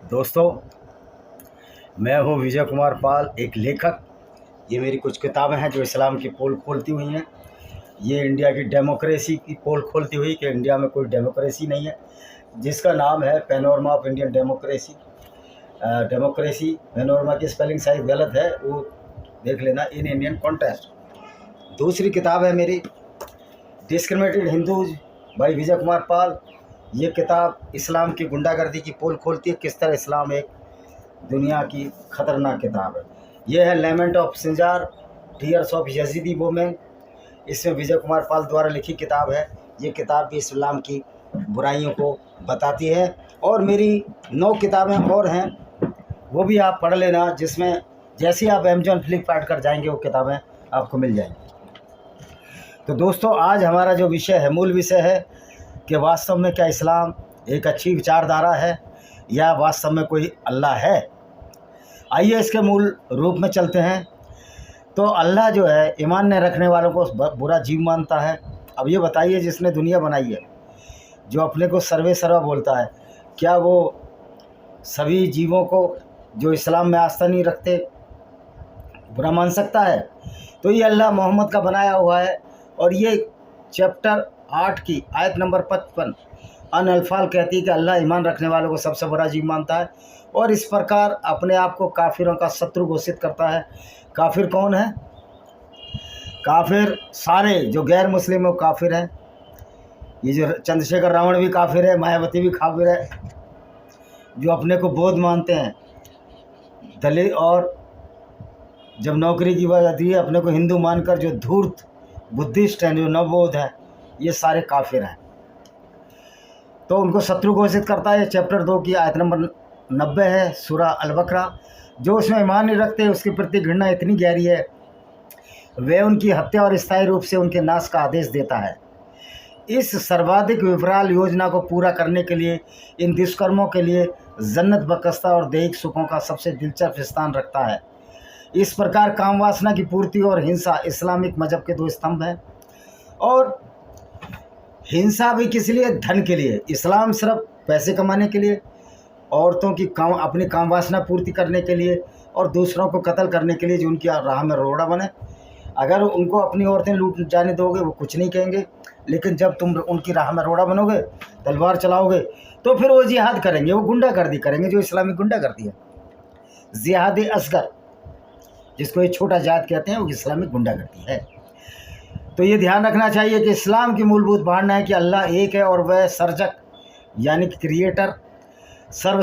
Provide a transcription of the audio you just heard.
दोस्तों, मैं हूँ विजय कुमार पाल, एक लेखक। ये मेरी कुछ किताबें हैं जो इस्लाम की पोल खोलती हुई हैं। ये इंडिया की डेमोक्रेसी की पोल खोलती हुई कि इंडिया में कोई डेमोक्रेसी नहीं है, जिसका नाम है panorama of Indian democracy. Panorama की स्पेलिंग शायद गलत है, वो देख लेना, इन इंडियन कॉन्टेस्ट। दूसरी किताब है मेरी discriminated Hindus by Vijay Kumar Pal. ये किताब इस्लाम की गुंडागर्दी की पोल खोलती है, किस तरह इस्लाम एक दुनिया की ख़तरनाक किताब है। यह है lament of Sinjar, tears of Yazidi women. इसमें विजय कुमार पाल द्वारा लिखी किताब है। ये किताब भी इस्लाम की बुराइयों को बताती है। और मेरी 9 किताबें और हैं, वो भी आप पढ़ लेना, जिसमें जैसे आप अमेजॉन फ्लिपकार्ट कर जाएंगे वो किताबें आपको मिल जाएंगी। तो दोस्तों, आज हमारा जो विषय है, मूल विषय है कि वास्तव में क्या इस्लाम एक अच्छी विचारधारा है या वास्तव में कोई अल्लाह है। आइए इसके मूल रूप में चलते हैं। तो अल्लाह जो है ईमान न रखने वालों को बुरा जीव मानता है। अब ये बताइए, जिसने दुनिया बनाई है, जो अपने को सर्वे सर्वा बोलता है, क्या वो सभी जीवों को जो इस्लाम में आस्था नहीं रखते बुरा मान सकता है? तो ये अल्लाह मोहम्मद का बनाया हुआ है। और ये चैप्टर 8 की आयत नंबर 55 अनअल्फाल कहती है कि अल्लाह ईमान रखने वालों को सबसे बड़ा जीव मानता है और इस प्रकार अपने आप को काफिरों का शत्रु घोषित करता है। काफिर कौन है? काफिर सारे जो गैर मुस्लिम है वो काफिर हैं। ये जो चंद्रशेखर रावण भी काफिर है, मायावती भी काफिर है। जो अपने को बौद्ध मानते हैं, दलित, और जब नौकरी की बात आती है अपने को हिंदू मानकर जो धूर्त बुद्धिस्ट हैं, जो नवबौद्ध हैं, ये सारे काफिर हैं। तो उनको शत्रु घोषित करता है। चैप्टर 2 की आयत नंबर 90 है, सूरा अल-बकरा। जो उसमें ईमान नहीं रखते उसके प्रति घृणा इतनी गहरी है, वे उनकी हत्या और स्थायी रूप से उनके नाश का आदेश देता है। इस सर्वाधिक विफराल योजना को पूरा करने के लिए, इन दुष्कर्मों के लिए जन्नत बकस्ता और दैहिक सुखों का सबसे दिलचस्प स्थान रखता है। इस प्रकार काम वासना की पूर्ति और हिंसा इस्लामिक मजहब के 2 स्तंभ हैं। और हिंसा भी किस लिए? धन के लिए। इस्लाम सिर्फ पैसे कमाने के लिए, औरतों की अपनी काम वासना पूर्ति करने के लिए और दूसरों को कत्ल करने के लिए, जो उनकी राह में रोड़ा बने। अगर उनको अपनी औरतें लूट जाने दोगे वो कुछ नहीं कहेंगे, लेकिन जब तुम उनकी राह में रोड़ा बनोगे, तलवार चलाओगे, तो फिर वो जिहाद करेंगे, वो गुंडागर्दी करेंगे, जो इस्लामिक गुंडागर्दी है। जिहाद असगर, जिसको ये छोटा जात कहते हैं, वो इस्लामिक गुंडागर्दी है। तो ये ध्यान रखना चाहिए कि इस्लाम की मूलभूत धारणा है कि अल्लाह एक है और वह सर्जक यानी कि क्रिएटर, सर्व